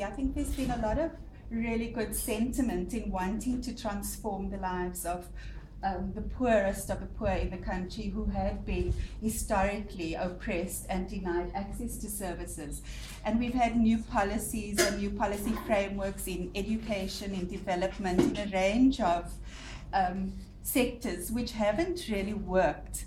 I think there's been a lot of really good sentiment in wanting to transform the lives of the poorest of the poor in the country who have been historically oppressed and denied access to services. And we've had new policies and new policy frameworks in education, in development, in a range of sectors which haven't really worked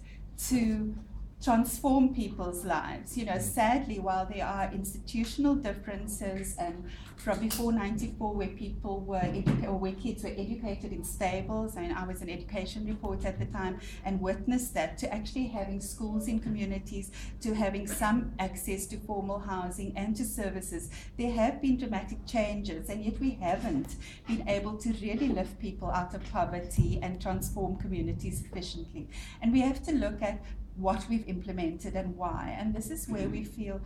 to transform people's lives. You know, sadly, while there are institutional differences, and from before 94, where people were or where kids were educated in stables, and I was an education reporter at the time and witnessed that, to actually having schools in communities, to having some access to formal housing and to services, there have been dramatic changes, and yet we haven't been able to really lift people out of poverty and transform communities efficiently. And we have to look at what we've implemented and why. And this is where we feel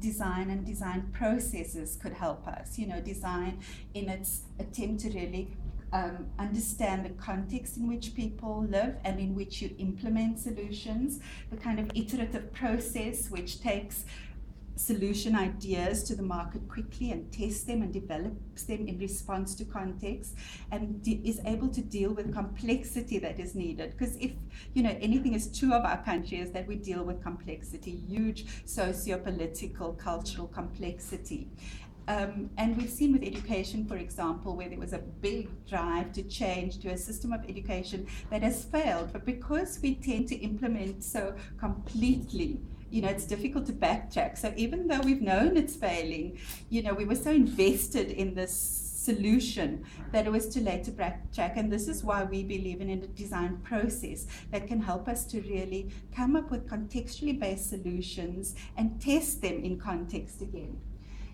design and design processes could help us. You know, design in its attempt to really understand the context in which people live and in which you implement solutions, the kind of iterative process which takes solution ideas to the market quickly and tests them and develops them in response to context, and is able to deal with complexity that is needed. Because if, you know, anything is true of our country, is that we deal with complexity, huge socio-political, cultural complexity. And we've seen with education, for example, where there was a big drive to change to a system of education that has failed. But because we tend to implement so completely, you know, it's difficult to backtrack. So even though we've known it's failing, you know, we were so invested in this solution that it was too late to backtrack. And this is why we believe in a design process that can help us to really come up with contextually based solutions and test them in context again.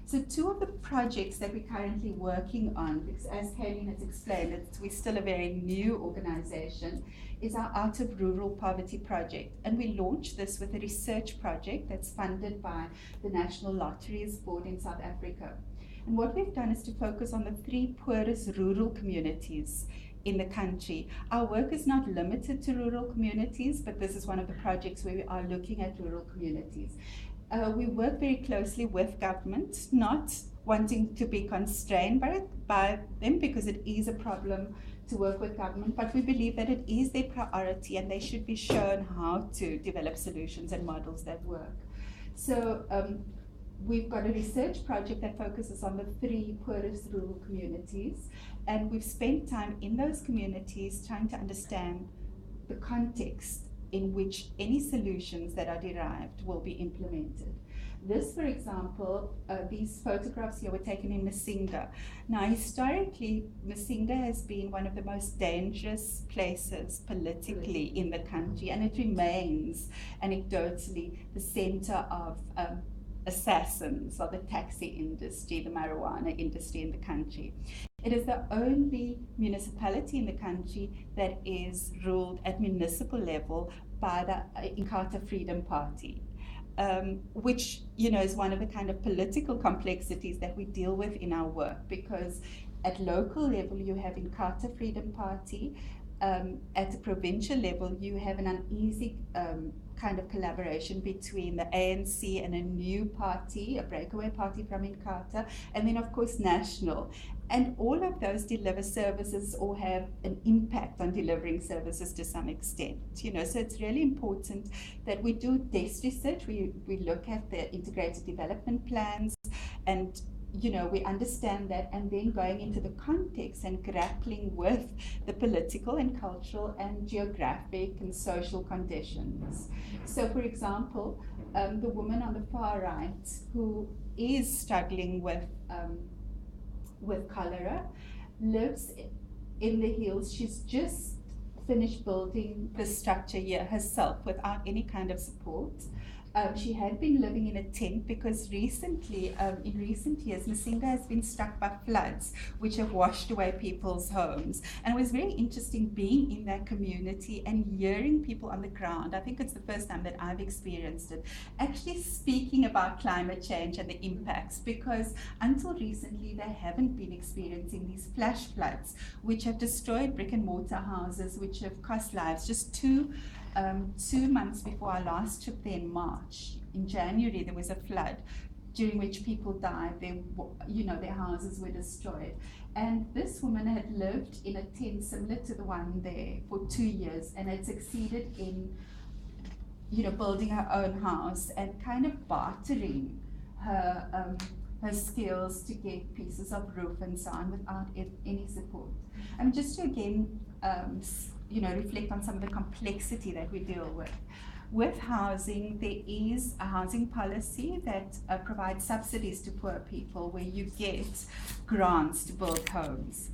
So two of the projects that we're currently working on, because as Kaylene has explained, we're still a very new organization, is our Out of Rural Poverty project. And we launched this with a research project that's funded by the National Lotteries Board in South Africa. And what we've done is to focus on the 3 poorest rural communities in the country. Our work is not limited to rural communities, but this is one of the projects where we are looking at rural communities. We work very closely with government, not wanting to be constrained by them, because it is a problem to work with government, but we believe that it is their priority and they should be shown how to develop solutions and models that work. So we've got a research project that focuses on the 3 poorest rural communities, and we've spent time in those communities trying to understand the context in which any solutions that are derived will be implemented. This, for example, these photographs here were taken in Masinga. Now, historically, Masinga has been one of the most dangerous places politically in the country, and it remains, anecdotally, the center of assassins of the taxi industry, the marijuana industry in the country. It is the only municipality in the country that is ruled at municipal level by the Inkatha Freedom Party, which, you know, is one of the kind of political complexities that we deal with in our work, because at local level you have Inkatha Freedom Party, at the provincial level you have an uneasy kind of collaboration between the ANC and a new party, a breakaway party from Inkatha, and then of course national. And all of those deliver services or have an impact on delivering services to some extent. You know, so it's really important that we do desk research. We look at the integrated development plans, and you know, we understand that, and then going into the context and grappling with the political and cultural and geographic and social conditions. So, for example, the woman on the far right who is struggling with cholera lives in the hills. She's just finished building the structure here herself without any kind of support. She had been living in a tent because recently, in recent years, Masinga has been struck by floods which have washed away people's homes. And it was very interesting being in that community and hearing people on the ground. I think it's the first time that I've experienced it, actually speaking about climate change and the impacts, because until recently they haven't been experiencing these flash floods which have destroyed brick and mortar houses, which have cost lives. Just 2 months before our last trip there in March, in January, there was a flood. during which people died, their houses were destroyed. And this woman had lived in a tent similar to the one there for 2 years and had succeeded in, building her own house and kind of bartering her skills to get pieces of roof and so on without any support. And just to again, reflect on some of the complexity that we deal with. With housing, there is a housing policy that provides subsidies to poor people where you get grants to build homes.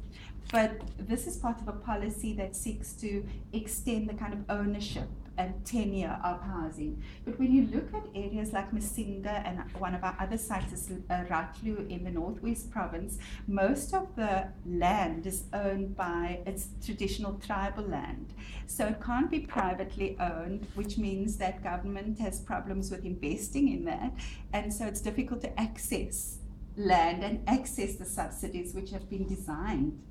But this is part of a policy that seeks to extend the kind of ownership and tenure of housing. But when you look at areas like Masinga and one of our other sites is Cradle in the Northwest Province, most of the land is owned by its traditional tribal land. So it can't be privately owned, which means that government has problems with investing in that. And so it's difficult to access land and access the subsidies which have been designed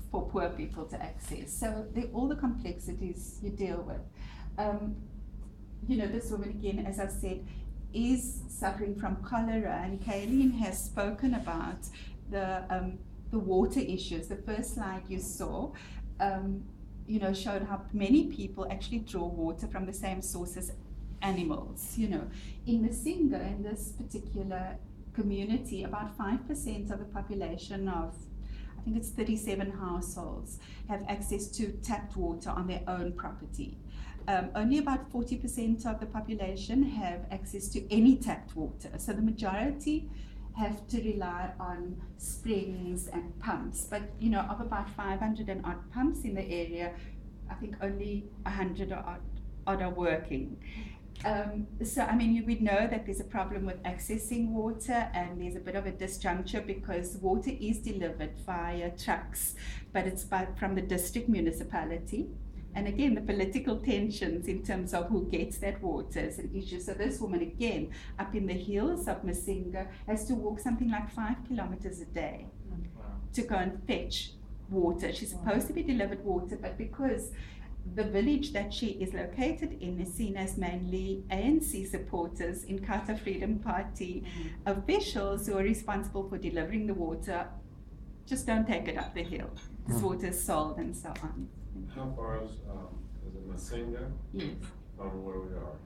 for poor people to access. So all the complexities you deal with. This woman, again, as I said, is suffering from cholera, and Kaylene has spoken about the water issues. The first slide you saw, showed how many people actually draw water from the same source as animals. In Masinga, in this particular community, about 5% of the population of, I think it's 37 households, have access to tapped water on their own property. Only about 40% of the population have access to any tapped water. So the majority have to rely on springs and pumps. But, of about 500 and odd pumps in the area, I think only 100 odd are working. We know that there's a problem with accessing water, and there's a bit of a disjuncture because water is delivered via trucks, but it's from the district municipality. And again, the political tensions in terms of who gets that water is an issue. So this woman, again, up in the hills of Masinga, has to walk something like 5 kilometers a day to go and fetch water. She's supposed to be delivered water, but because the village that she is located in is seen as mainly ANC supporters, Inkatha Freedom Party officials who are responsible for delivering the water, just don't take it up the hill. This water is sold and so on. How far is it Masinga? Yes. From where we are?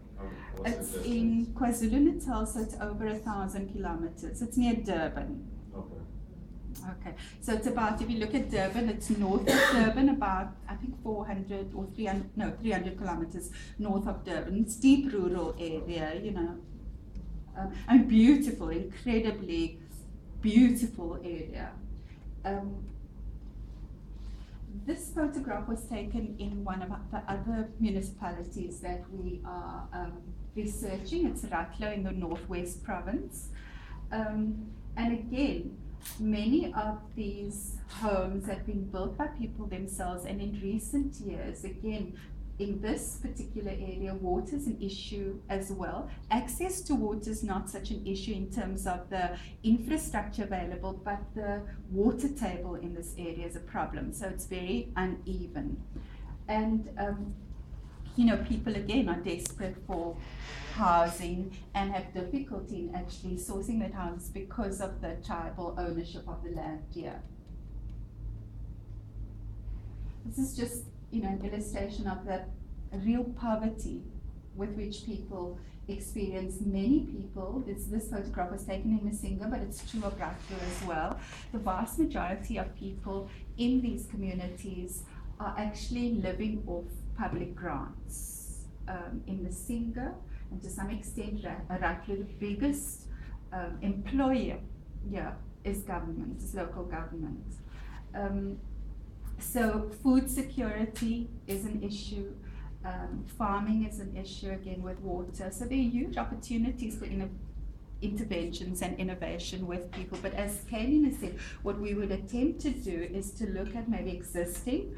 It's in KwaZulu-Natal, so it's over 1,000 kilometers. It's near Durban. Okay, so it's about, if you look at Durban, it's north of Durban, about, I think 400 or 300 kilometers north of Durban. It's deep rural area, and beautiful, incredibly beautiful area. This photograph was taken in one of the other municipalities that we are researching. It's Cradle in the Northwest Province. And again, many of these homes have been built by people themselves, and in recent years, again, in this particular area, water is an issue as well. Access to water is not such an issue in terms of the infrastructure available, but the water table in this area is a problem, so it's very uneven. And people again are desperate for housing and have difficulty in actually sourcing that house because of the tribal ownership of the land here. This is just an illustration of the real poverty with which people experience. Many people, this photograph was taken in Masinga, but it's true of Cradle as well. The vast majority of people in these communities are actually living off public grants. In Masinga, and to some extent Cradle, the biggest employer is government, is local government. So food security is an issue, farming is an issue again with water. So there are huge opportunities for interventions and innovation with people. But as Kaylene has said, what we would attempt to do is to look at maybe existing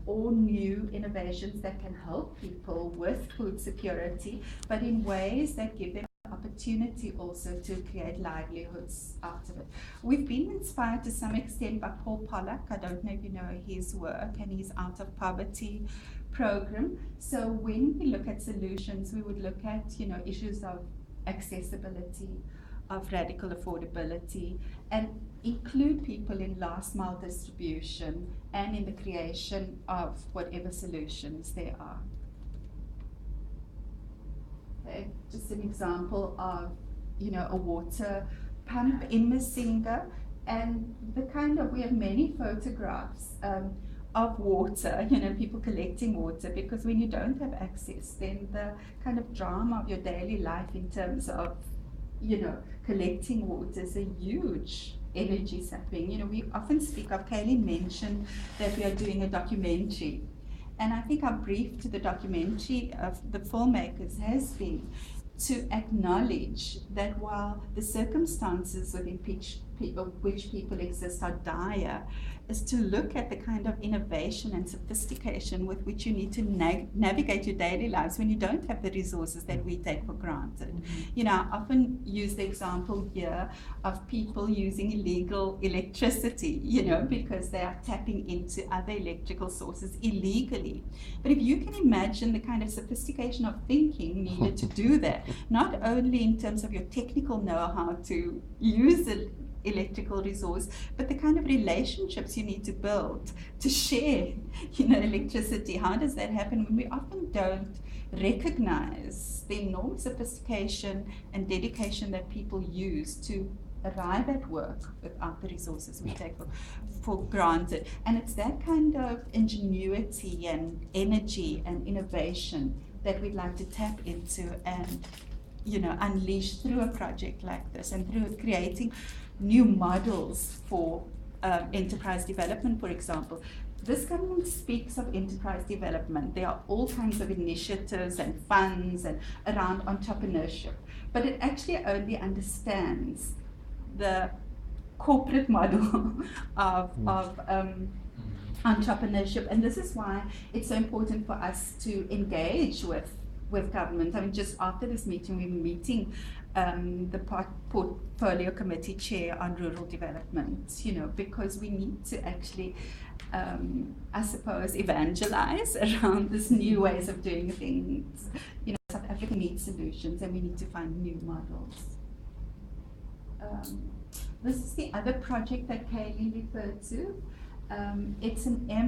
or new innovations that can help people with food security, but in ways that give them opportunity also to create livelihoods out of it. We've been inspired to some extent by Paul Pollack. I don't know if you know his work, and his Out of Poverty program. So when we look at solutions, we would look at issues of accessibility, of radical affordability, and include people in last mile distribution and in the creation of whatever solutions there are. Okay, just an example of, a water pump in Masinga, and we have many photographs of water, people collecting water, because when you don't have access, then the kind of drama of your daily life in terms of, collecting water is a huge energy sapping. We often speak of, Kaylene mentioned that we are doing a documentary, and I think our brief to the documentary of the filmmakers has been to acknowledge that while the circumstances within which people exist are dire, is to look at the kind of innovation and sophistication with which you need to navigate your daily lives when you don't have the resources that we take for granted. I often use the example here of people using illegal electricity, because they are tapping into other electrical sources illegally. But if you can imagine the kind of sophistication of thinking needed to do that, not only in terms of your technical know-how to use the electrical resource, but the kind of relationships you need to build to share, electricity. How does that happen when we often don't recognize the enormous sophistication and dedication that people use to arrive at work without the resources we take for granted? And it's that kind of ingenuity and energy and innovation that we'd like to tap into and unleash through a project like this, and through creating new models for enterprise development, for example. This government speaks of enterprise development. There are all kinds of initiatives and funds and around entrepreneurship, but it actually only understands the corporate model of entrepreneurship. And this is why it's so important for us to engage with government. I mean, just after this meeting, we're meeting the portfolio committee chair on rural development, because we need to actually, I suppose, evangelize around this new ways of doing things. South Africa needs solutions, and we need to find new models. This is the other project that Kaylene referred to. It's an